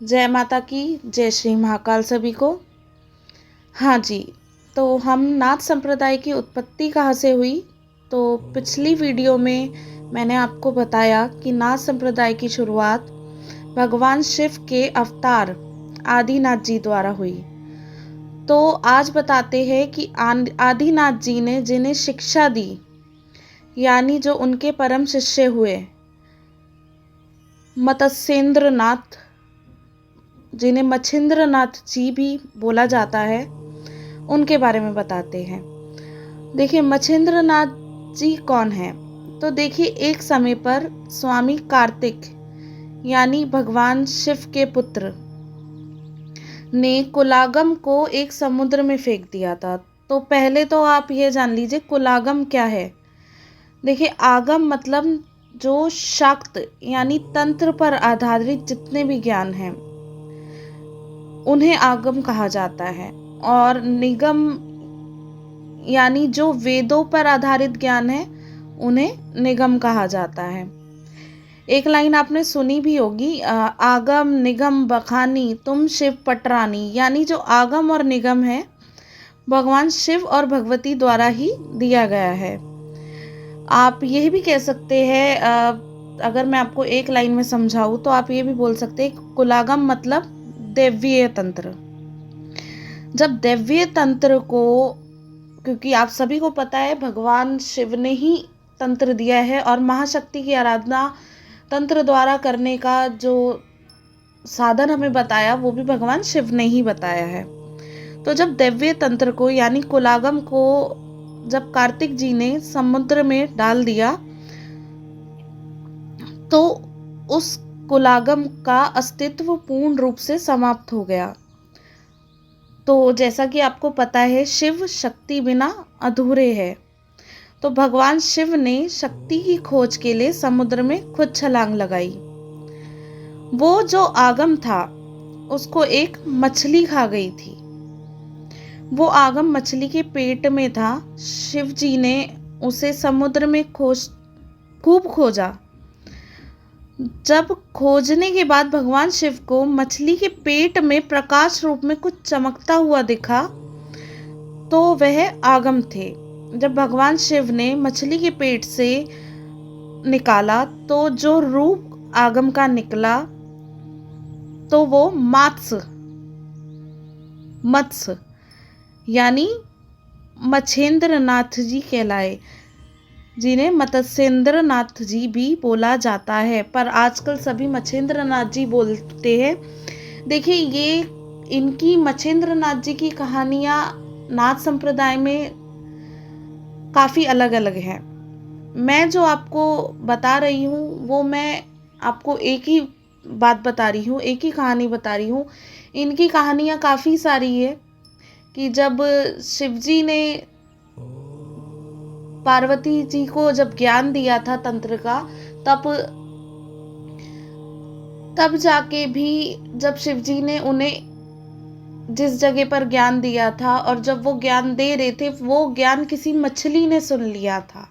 जय माता की, जय श्री महाकाल सभी को। हाँ जी, तो हम नाथ संप्रदाय की उत्पत्ति कहाँ से हुई। तो पिछली वीडियो में मैंने आपको बताया कि नाथ संप्रदाय की शुरुआत भगवान शिव के अवतार आदिनाथ जी द्वारा हुई। तो आज बताते हैं कि आदिनाथ जी ने जिन्हें शिक्षा दी, यानी जो उनके परम शिष्य हुए, मत्स्येंद्र नाथ, जिन्हें मच्छिंद्र नाथ जी भी बोला जाता है, उनके बारे में बताते हैं। देखिए, मच्छिंद्र नाथ जी कौन है। तो देखिए, एक समय पर स्वामी कार्तिक यानी भगवान शिव के पुत्र ने कुलागम को एक समुद्र में फेंक दिया था। तो पहले तो आप ये जान लीजिए कुलागम क्या है। देखिए, आगम मतलब जो शाक्त यानी तंत्र पर आधारित जितने भी ज्ञान हैं उन्हें आगम कहा जाता है, और निगम यानी जो वेदों पर आधारित ज्ञान है उन्हें निगम कहा जाता है। एक लाइन आपने सुनी भी होगी, आगम निगम बखानी तुम शिव पटरानी, यानी जो आगम और निगम है भगवान शिव और भगवती द्वारा ही दिया गया है। आप यह भी कह सकते हैं, अगर मैं आपको एक लाइन में समझाऊं तो आप ये भी बोल सकते हैं कुलागम मतलब दैवीय तंत्र। जब दैवीय तंत्र को, क्योंकि आप सभी को पता है भगवान शिव ने ही तंत्र दिया है और महाशक्ति की आराधना तंत्र द्वारा करने का जो साधन हमें बताया वो भी भगवान शिव ने ही बताया है। तो जब दैवीय तंत्र को यानी कुलागम को जब कार्तिक जी ने समुद्र में डाल दिया तो उस कुलागम का अस्तित्व पूर्ण रूप से समाप्त हो गया। तो जैसा कि आपको पता है शिव शक्ति बिना अधूरे है। तो भगवान शिव ने शक्ति की खोज के लिए समुद्र में खुद छलांग लगाई। वो जो आगम था उसको एक मछली खा गई थी। वो आगम मछली के पेट में था। शिव जी ने उसे समुद्र में खूब खोजा। जब खोजने के बाद भगवान शिव को मछली के पेट में प्रकाश रूप में कुछ चमकता हुआ दिखा तो वह आगम थे। जब भगवान शिव ने मछली के पेट से निकाला तो जो रूप आगम का निकला तो वो मत्स्य यानी मच्छिंद्र नाथ जी कहलाए, जिन्हें मत्स्येंद्र नाथ जी भी बोला जाता है, पर आजकल सभी मच्छिंद्र नाथ जी बोलते हैं। देखिए, ये इनकी मच्छिंद्र नाथ जी की कहानियाँ नाथ संप्रदाय में काफ़ी अलग अलग हैं। मैं जो आपको बता रही हूँ वो मैं आपको एक ही बात बता रही हूँ, एक ही कहानी बता रही हूँ। इनकी कहानियाँ काफ़ी सारी है कि जब शिवजी ने पार्वती जी को जब ज्ञान दिया था तंत्र का, तब जाके भी जब शिवजी ने उन्हें जिस जगह पर ज्ञान दिया था और जब वो ज्ञान दे रहे थे वो ज्ञान किसी मछली ने सुन लिया था।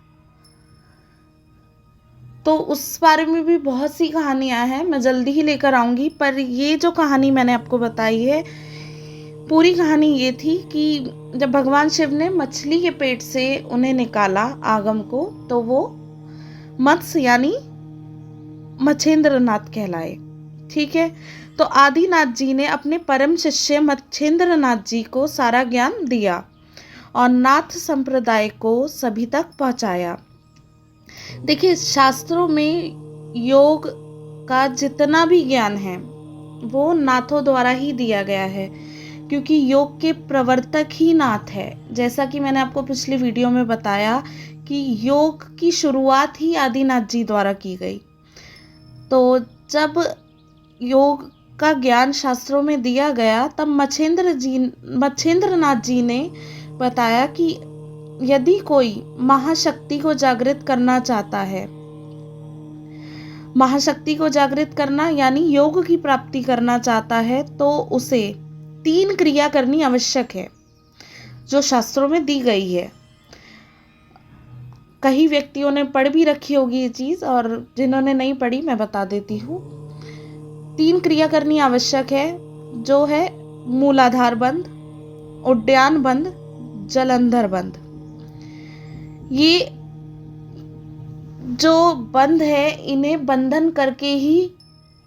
तो उस बारे में भी बहुत सी कहानियां हैं, मैं जल्दी ही लेकर आऊंगी। पर ये जो कहानी मैंने आपको बताई है, पूरी कहानी ये थी कि जब भगवान शिव ने मछली के पेट से उन्हें निकाला आगम को, तो वो मत्स्य यानी मच्छिंद्र नाथ कहलाए। ठीक है। तो आदिनाथ जी ने अपने परम शिष्य मच्छिंद्र नाथ जी को सारा ज्ञान दिया और नाथ संप्रदाय को सभी तक पहुंचाया। देखिए, शास्त्रों में योग का जितना भी ज्ञान है वो नाथों द्वारा ही दिया गया है, क्योंकि योग के प्रवर्तक ही नाथ है। जैसा कि मैंने आपको पिछली वीडियो में बताया कि योग की शुरुआत ही आदिनाथ जी द्वारा की गई। तो जब योग का ज्ञान शास्त्रों में दिया गया तब मच्छिंद्र नाथ जी ने बताया कि यदि कोई महाशक्ति को जागृत करना चाहता है, महाशक्ति को जागृत करना यानी योग की प्राप्ति करना चाहता है, तो उसे 3 क्रिया करनी आवश्यक है जो शास्त्रों में दी गई है। कई व्यक्तियों ने पढ़ भी रखी होगी ये चीज़, और जिन्होंने नहीं पढ़ी मैं बता देती हूँ। 3 क्रिया करनी आवश्यक है, जो है मूलाधार बंध, उड्डयन बंध, जलंधर बंध। ये जो बंध है, इन्हें बंधन करके ही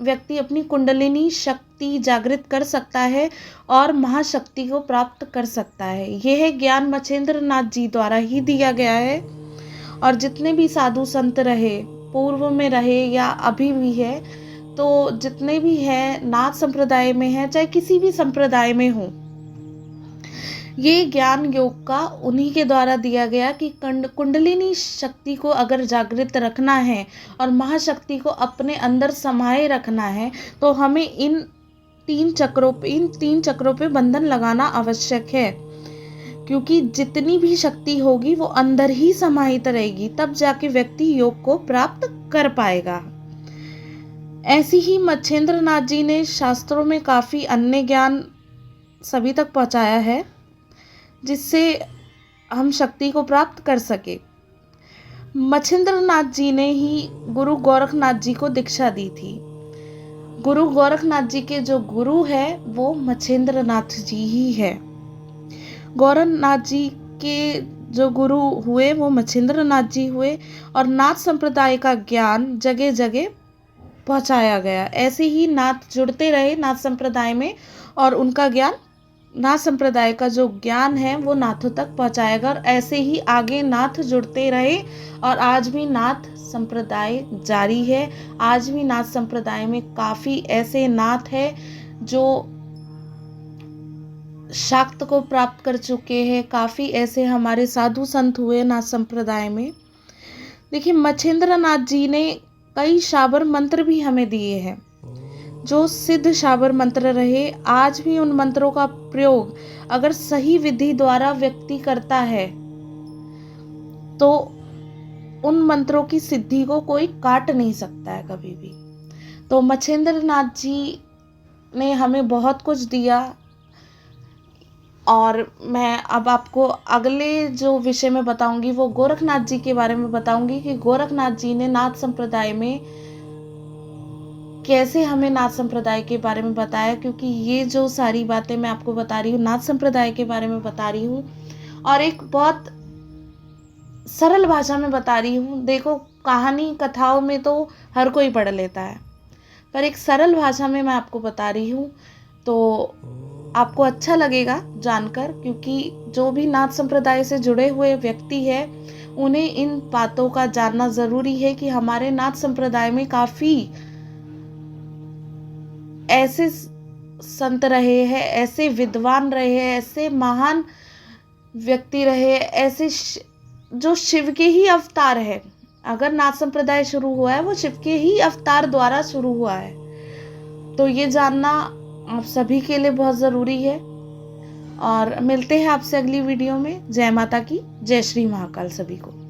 व्यक्ति अपनी कुंडलिनी शक्ति जागृत कर सकता है और महाशक्ति को प्राप्त कर सकता है। यह ज्ञान मच्छिंद्र नाथ जी द्वारा ही दिया गया है। और जितने भी साधु संत रहे, पूर्व में रहे या अभी भी है, तो जितने भी हैं नाथ संप्रदाय में हैं, चाहे किसी भी संप्रदाय में हो, ये ज्ञान योग का उन्हीं के द्वारा दिया गया कि कुंडलिनी शक्ति को अगर जागृत रखना है और महाशक्ति को अपने अंदर समाये रखना है, तो हमें इन 3 चक्रों पे बंधन लगाना आवश्यक है। क्योंकि जितनी भी शक्ति होगी वो अंदर ही समाहित रहेगी, तब जाके व्यक्ति योग को प्राप्त कर पाएगा। ऐसी ही मच्छिंद्र नाथ जी ने शास्त्रों में काफ़ी अन्य ज्ञान सभी तक पहुंचाया है, जिससे हम शक्ति को प्राप्त कर सके। मच्छिंद्र नाथ जी ने ही गुरु गोरखनाथ जी को दीक्षा दी थी। गुरु गोरखनाथ जी के जो गुरु है वो मच्छिंद्र नाथ जी ही है। गोरखनाथ जी के जो गुरु हुए वो मच्छिंद्र नाथ जी हुए और नाथ संप्रदाय का ज्ञान जगह जगह पहुंचाया गया। ऐसे ही नाथ जुड़ते रहे नाथ संप्रदाय में और उनका ज्ञान, नाथ संप्रदाय का जो ज्ञान है वो नाथों तक पहुंचाएगा। और ऐसे ही आगे नाथ जुड़ते रहे और आज भी नाथ संप्रदाय जारी है। आज भी नाथ संप्रदाय में काफ़ी ऐसे नाथ हैं जो शाक्त को प्राप्त कर चुके हैं। काफ़ी ऐसे हमारे साधु संत हुए नाथ संप्रदाय में। देखिए, मच्छिंद्र नाथ जी ने कई शाबर मंत्र भी हमें दिए हैं, जो सिद्ध शाबर मंत्र रहे। आज भी उन मंत्रों का प्रयोग अगर सही विधि द्वारा व्यक्ति करता है तो उन मंत्रों की सिद्धि को कोई काट नहीं सकता है कभी भी। तो मच्छिंद्र नाथ जी ने हमें बहुत कुछ दिया। और मैं अब आपको अगले जो विषय में बताऊंगी वो गोरखनाथ जी के बारे में बताऊंगी कि गोरखनाथ जी ने नाथ संप्रदाय में कैसे हमें नाथ संप्रदाय के बारे में बताया। क्योंकि ये जो सारी बातें मैं आपको बता रही हूँ नाथ संप्रदाय के बारे में बता रही हूँ और एक बहुत सरल भाषा में बता रही हूँ। देखो, कहानी कथाओं में तो हर कोई पढ़ लेता है, पर एक सरल भाषा में मैं आपको बता रही हूँ तो आपको अच्छा लगेगा जानकर। क्योंकि जो भी नाथ संप्रदाय से जुड़े हुए व्यक्ति हैं उन्हें इन बातों का जानना ज़रूरी है कि हमारे नाथ संप्रदाय में काफ़ी ऐसे संत रहे हैं, ऐसे विद्वान रहे हैं, ऐसे महान व्यक्ति रहे, ऐसे जो शिव के ही अवतार है। अगर नाथ संप्रदाय शुरू हुआ है वो शिव के ही अवतार द्वारा शुरू हुआ है। तो ये जानना आप सभी के लिए बहुत ज़रूरी है। और मिलते हैं आपसे अगली वीडियो में। जय माता की, जय श्री महाकाल सभी को।